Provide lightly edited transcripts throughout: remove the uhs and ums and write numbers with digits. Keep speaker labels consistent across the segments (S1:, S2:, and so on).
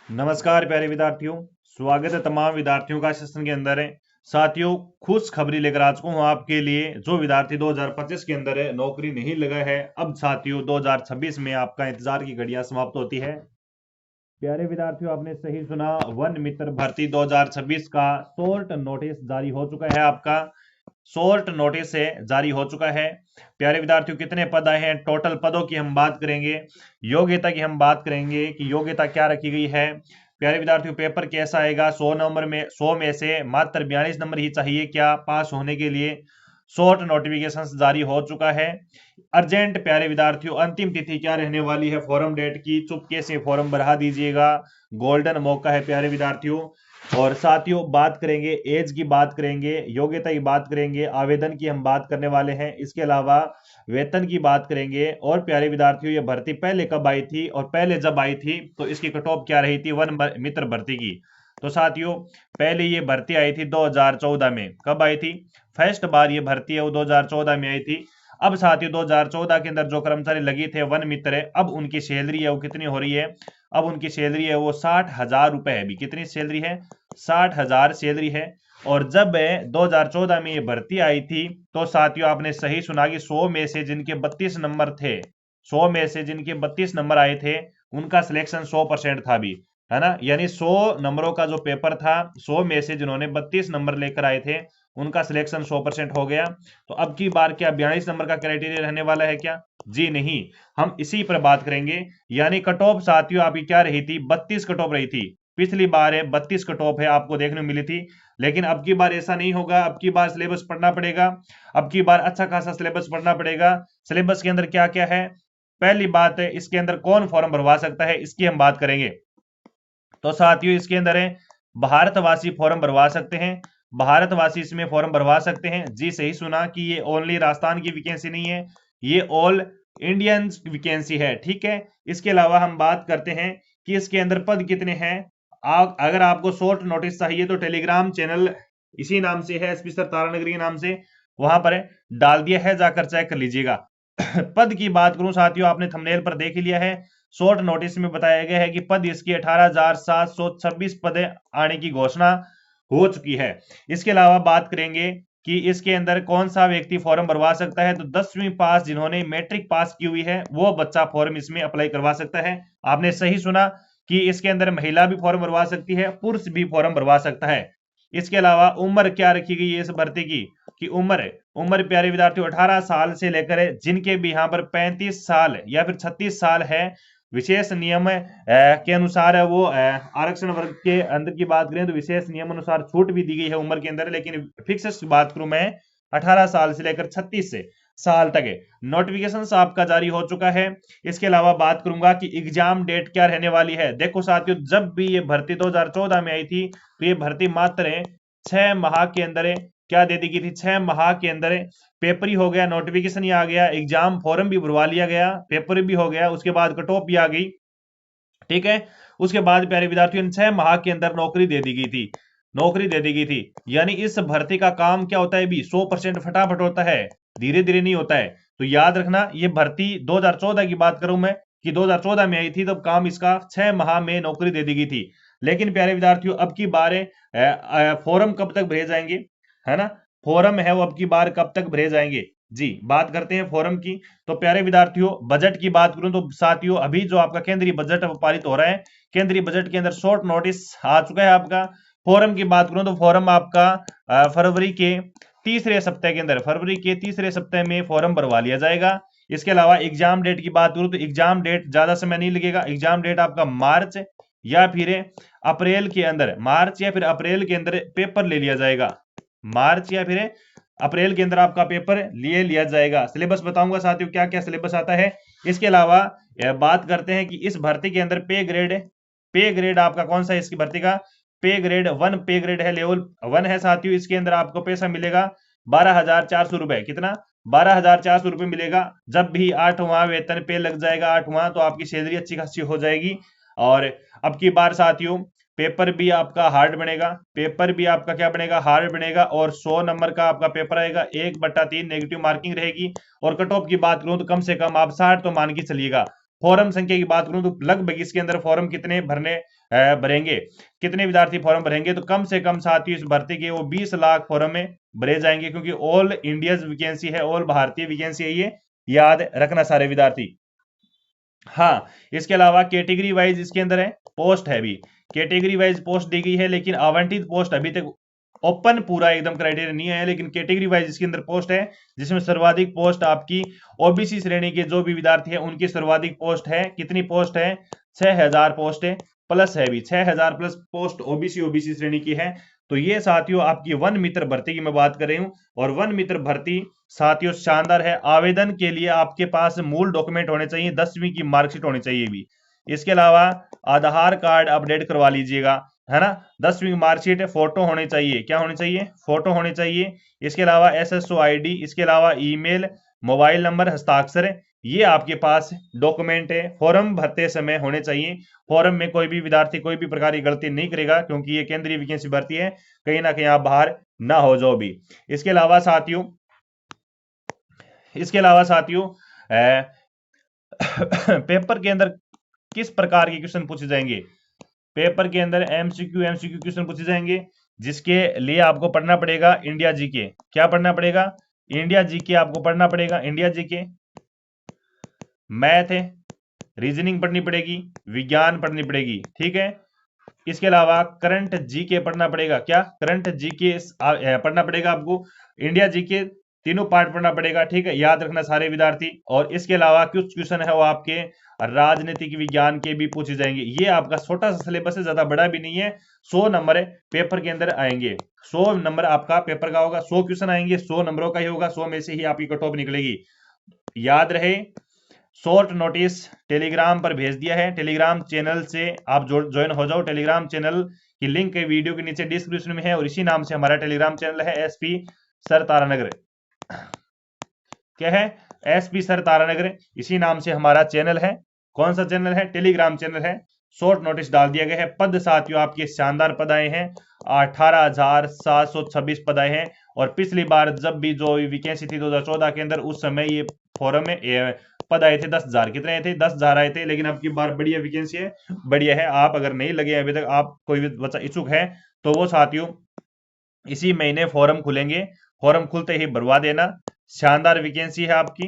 S1: नमस्कार प्यारे विद्यार्थियों। स्वागत है तमाम विद्यार्थियों का सेशन के अंदर है। साथियों, खुश खबरी लेकर आ चुका हूं आपके लिए। जो विद्यार्थी 2025 के अंदर है, नौकरी नहीं लगा है, अब साथियों 2026 में आपका इंतजार की घड़ियां समाप्त होती है। प्यारे विद्यार्थियों, आपने सही सुना। वन मित्र भर्ती 2026 का शॉर्ट नोटिस जारी हो चुका है। आपका शॉर्ट नोटिस है जारी हो चुका है। प्यारे विद्यार्थियों, कितने पद आए हैं, टोटल पदों की हम बात करेंगे। योग्यता की हम बात करेंगे कि योग्यता क्या रखी गई है। प्यारे विद्यार्थियों, पेपर कैसा आएगा। 100 में से मात्र 42 नंबर ही चाहिए क्या पास होने के लिए। शॉर्ट नोटिफिकेशन जारी हो चुका है। अर्जेंट प्यारे विद्यार्थियों, अंतिम तिथि क्या रहने वाली है फॉर्म डेट की। चुपके से फॉर्म भरा दीजिएगा, गोल्डन मौका है प्यारे विद्यार्थियों। और साथियों, बात करेंगे एज की, बात करेंगे योग्यता की, बात करेंगे आवेदन की हम बात करने वाले हैं। इसके अलावा वेतन की बात करेंगे। और प्यारे विद्यार्थियों, ये भर्ती पहले कब आई थी और पहले जब आई थी तो इसकी कट ऑफ क्या रही थी वन मित्र भर्ती की। तो साथियों, पहले ये भर्ती आई थी 2014 में। कब आई थी? फर्स्ट बार ये भर्ती है वो 2014 में आई थी। अब साथियों 2014 के अंदर जो कर्मचारी लगे थे वन मित्र है, अब उनकी सैलरी है वो कितनी हो रही है? अब उनकी सैलरी है वो 60,000 रुपए है। अभी कितनी सैलरी है? 60,000 सैलरी है। और जब 2014 में ये भर्ती आई थी तो साथियों आपने सही सुना कि 100 में से जिनके 32 नंबर थे, 100 में से जिनके 32 नंबर आए थे, उनका सिलेक्शन 100% था अभी, है ना। यानी 100 नंबरों का जो पेपर था, 100 में से जिन्होंने 32 नंबर लेकर आए थे, उनका सिलेक्शन 100% हो गया। तो अब की बार क्या 42 नंबर का क्राइटेरिया रहने वाला है क्या? जी नहीं, हम इसी पर बात करेंगे। यानी कट ऑफ साथियों आपकी क्या रही थी? 32 कट ऑफ रही थी। पिछली बार है 32 कट ऑफ है आपको देखने को मिली थी। लेकिन अब की बार ऐसा नहीं होगा। अब की बार सिलेबस पढ़ना पड़ेगा। अब की बार अच्छा खासा सिलेबस पढ़ना पड़ेगा। सिलेबस के अंदर क्या क्या है? पहली बात है, इसके अंदर कौन फॉर्म भरवा सकता है, इसकी हम बात करेंगे। तो साथियों, इसके अंदर है भारतवासी फॉर्म भरवा सकते हैं। भारतवासी इसमें फॉर्म भरवा सकते हैं। जी सही सुना कि ये ओनली राजस्थान की वैकेंसी नहीं है, ये ऑल इंडियन वैकेंसी है। ठीक है। इसके अलावा हम बात करते हैं कि इसके अंदर पद कितने हैं। अगर आपको शॉर्ट नोटिस चाहिए तो टेलीग्राम चैनल इसी नाम से है, एसपी सर तारानगरी के नाम से, वहां पर डाल दिया है, जाकर चेक कर लीजिएगा। पद की बात करूं साथियों, आपने थंबनेल पर देख लिया है। शॉर्ट नोटिस में बताया गया है कि पद इसकी 18,726 पद आने की घोषणा हो चुकी है। इसके अलावा बात करेंगे कि इसके अंदर कौन सा व्यक्ति फॉर्म भरवा सकता है। तो 10वीं पास, जिन्होंने मैट्रिक पास की हुई है, वो बच्चा फॉर्म इसमें अप्लाई करवा सकता है। आपने सही सुना कि इसके अंदर महिला भी फॉर्म भरवा सकती है, पुरुष भी फॉर्म भरवा सकता है। इसके अलावा उम्र क्या रखी गई है इस भर्ती की? कि उम्र उम्र प्यारे विद्यार्थियों 18 साल से लेकर जिनके भी यहाँ पर 35 साल या फिर 36 साल है, विशेष नियम के अनुसार है वो आरक्षण वर्ग के अंदर की बात करें तो विशेष नियम अनुसार छूट भी दी गई है उम्र के अंदर। लेकिन फिक्स बात करूं मैं, 18 साल से लेकर 36 से साल तक है। नोटिफिकेशन आपका जारी हो चुका है। इसके अलावा बात करूंगा कि एग्जाम डेट क्या रहने वाली है। देखो साथियों, जब भी ये भर्ती 2014 में आई थी तो ये भर्ती मात्र 6 माह के अंदर क्या दे दी गई थी? 6 माह के अंदर पेपर ही हो गया, नोटिफिकेशन ही आ गया, एग्जाम फॉर्म भी भरवा लिया गया, पेपर भी हो गया, उसके बाद कट ऑफ भी आ गई। ठीक है। उसके बाद प्यारे विद्यार्थियों 6 माह के अंदर नौकरी दे दी गई थी, नौकरी दे दी गई थी। यानी इस भर्ती का काम क्या होता है भी? 100% फटाफट होता है, धीरे धीरे नहीं होता है। तो याद रखना, ये भर्ती 2014 की बात करूं मैं कि 2014 में आई थी, तब काम इसका 6 माह में नौकरी दे दी गई थी। लेकिन प्यारे विद्यार्थियों, अब की बार फॉर्म कब तक भरे जाएंगे, है ना। फॉर्म है वो अब की बार कब तक भरे जाएंगे? जी, बात करते हैं फॉर्म की। तो प्यारे विद्यार्थियों, बजट की बात करूं तो साथियों, अभी जो आपका केंद्रीय बजट पारित हो रहा है, केंद्रीय बजट के अंदर शॉर्ट नोटिस आ चुका है आपका। फॉर्म की बात करूं तो फॉर्म आपका फरवरी के तीसरे सप्ताह के अंदर, फरवरी के तीसरे सप्ताह में फॉर्म भरवा लिया जाएगा। इसके अलावा एग्जाम डेट की बात करूं तो एग्जाम डेट ज्यादा समय नहीं लगेगा। एग्जाम डेट आपका मार्च या फिर अप्रैल के अंदर, मार्च या फिर अप्रैल के अंदर पेपर ले लिया जाएगा। मार्च या फिर अप्रैल के अंदर आपका पेपर लिए लिया जाएगा। सिलेबस बताऊंगा साथियों क्या क्या सिलेबस आता है। इसके अलावा बात करते हैं कि इस भर्ती के अंदर पे ग्रेड आपका कौन सा है इसकी भर्ती का? पे ग्रेड 1 पे ग्रेड है, लेवल 1 है साथियों। इसके अंदर आपको पैसा मिलेगा 12,400 रुपए। कितना? 12,400 रुपए मिलेगा। जब भी 8वां वेतन पे लग जाएगा, 8वां, तो आपकी सैलरी अच्छी खासी हो जाएगी। और अब की बार साथियों, पेपर भी आपका हार्ड बनेगा, पेपर भी आपका क्या बनेगा? हार्ड बनेगा। और 100 नंबर का आपका पेपर आएगा, 1/3 नेगेटिव मार्किंग रहेगी। और कट ऑफ की बात करूं तो कम से कम आप 60 तो मान के चलिएगा। फॉर्म संख्या की बात करूं तो लगभग इसके अंदर फॉर्म कितने भरेंगे, कितने विद्यार्थी फॉर्म भरेंगे, तो कम से कम साथियों इस भर्ती के वो 20 लाख फॉर्म में भरे जाएंगे, क्योंकि ऑल इंडिया वैकेंसी है, ऑल भारतीय वैकेंसी है, ये याद रखना सारे विद्यार्थी। हाँ, इसके अलावा कैटेगरी वाइज इसके अंदर है, पोस्ट है भी, कैटेगरी वाइज पोस्ट दी गई है, लेकिन आवंटित पोस्ट अभी तक ओपन पूरा एकदम क्राइटेरिया नहीं है, लेकिन कैटेगरी वाइज इसके अंदर पोस्ट है, जिसमें सर्वाधिक पोस्ट आपकी ओबीसी श्रेणी के जो भी विद्यार्थी है उनकी सर्वाधिक पोस्ट है। कितनी पोस्ट है? 6000 पोस्ट है, प्लस है भी 6000 प्लस पोस्ट ओबीसी श्रेणी की है। तो ये साथियों आपकी वन मित्र भर्ती की मैं बात कर रही हूँ, और वन मित्र भर्ती साथियों शानदार है। आवेदन के लिए आपके पास मूल डॉक्यूमेंट होने चाहिए, 10वीं की मार्कशीट होनी चाहिए भी। इसके अलावा आधार कार्ड अपडेट करवा लीजिएगा, है ना। 10वीं मार्कशीट, फोटो होनी चाहिए, क्या होनी चाहिए? फोटो होनी चाहिए। इसके अलावा एसएसओ आईडी, इसके अलावा ईमेल, मोबाइल नंबर, हस्ताक्षर, ये आपके पास डॉक्यूमेंट है, फॉर्म भरते समय होने चाहिए। फॉर्म में कोई भी विद्यार्थी कोई भी प्रकार की गलती नहीं करेगा, क्योंकि ये केंद्रीय वैकेंसी भर्ती है, कहीं ना कहीं आप बाहर ना हो जाओ भी। इसके अलावा साथियों पेपर के अंदर किस प्रकार के क्वेश्चन पूछे जाएंगे? पेपर के अंदर एमसीक्यू क्वेश्चन पूछे जाएंगे, जिसके लिए आपको पढ़ना पड़ेगा इंडिया जीके। क्या पढ़ना पड़ेगा? इंडिया जीके आपको पढ़ना पड़ेगा, इंडिया जीके। मैथ है, रीजनिंग पढ़नी पड़ेगी, विज्ञान पढ़नी पड़ेगी, ठीक है। इसके अलावा करंट जीके पढ़ना पड़ेगा। क्या? करंट जीके पढ़ना पड़ेगा आपको, इंडिया जीके तीनों पार्ट पढ़ना पड़ेगा, ठीक है, याद रखना सारे विद्यार्थी। और इसके अलावा कुछ क्वेश्चन है वो आपके राजनीतिक विज्ञान के भी पूछे जाएंगे। ये आपका छोटा सा सिलेबस है, ज्यादा बड़ा भी नहीं है। 100 नंबर पेपर के अंदर आएंगे, 100 नंबर आपका पेपर का होगा, 100 क्वेश्चन आएंगे, 100 नंबरों का ही होगा, 100 में से ही आपकी कट ऑफ निकलेगी। याद रहे, शॉर्ट नोटिस टेलीग्राम पर भेज दिया है, टेलीग्राम चैनल से आप ज्वाइन हो जाओ। टेलीग्राम चैनल की लिंक वीडियो के नीचे डिस्क्रिप्शन में है, और इसी नाम से हमारा टेलीग्राम चैनल है, एसपी सर तारानगर। क्या है? एसपी सर तारानगर, इसी नाम से हमारा चैनल है। कौन सा चैनल है? टेलीग्राम चैनल है। शॉर्ट नोटिस डाल दिया गया है। पद साथियों आपके शानदार पद आए हैं, 18,726 पद आए हैं। और पिछली बार जब भी जो वैकेंसी थी 2014 के अंदर, उस समय ये फॉरम में पद आए थे 10,000। कितने आए थे? 10,000 आए थे। लेकिन अब की बार बढ़िया वैकेंसी है, बढ़िया है। आप अगर नहीं लगे अभी तक, आप कोई भी बच्चा इच्छुक है, तो वो साथियों इसी महीने फॉर्म खुलेंगे, फॉर्म खुलते ही भरवा देना। शानदार वैकेंसी है आपकी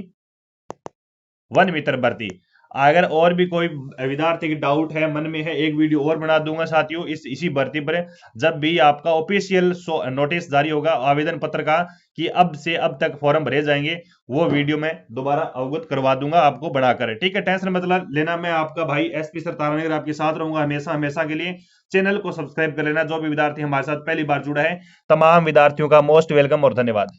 S1: वन मित्र भर्ती। अगर और भी कोई विद्यार्थी की डाउट है, मन में है, एक वीडियो और बना दूंगा साथियों इसी भर्ती पर, जब भी आपका ऑफिशियल नोटिस जारी होगा आवेदन पत्र का कि अब से अब तक फॉर्म भरे जाएंगे, वो वीडियो मैं दोबारा अवगत करवा दूंगा आपको बनाकर, ठीक है। टेंशन मतलब लेना, मैं आपका भाई एसपी सर तारानगर आपके साथ रहूंगा हमेशा हमेशा के लिए। चैनल को सब्सक्राइब कर लेना। जो भी विद्यार्थी हमारे साथ पहली बार जुड़ा है, तमाम विद्यार्थियों का मोस्ट वेलकम और धन्यवाद।